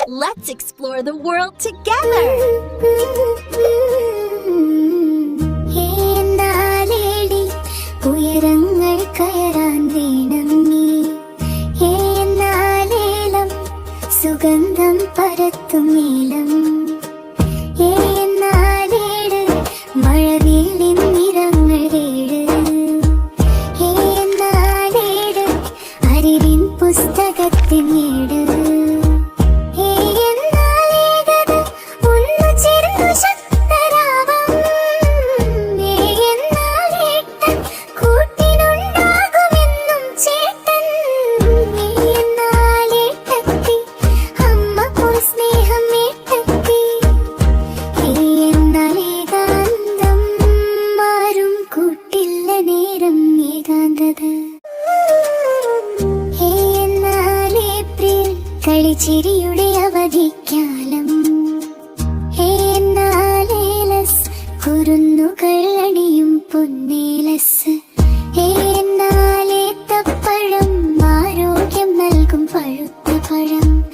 Let's explore the world together. ഉയരങ്ങൾ കയറാൻ വേണം നീ. എന്നാലേലം സുഗന്ധം പരത്തും നീലം. എന്നാലേട് മഴവില്ലിൻ നിറങ്ങളേട്. എന്നാലേട് അറിവിൻ പുസ്തകത്തിൻ ഏട്. കളിച്ചിരിയുടെ അവധിക്കാലം. എന്നാലേലസ് കുരുന്നുകൾ അണിയും പൊന്നേലസ്. എന്നാലേത്തപ്പഴം ആരോഗ്യം നൽകും പഴുത്ത പഴം.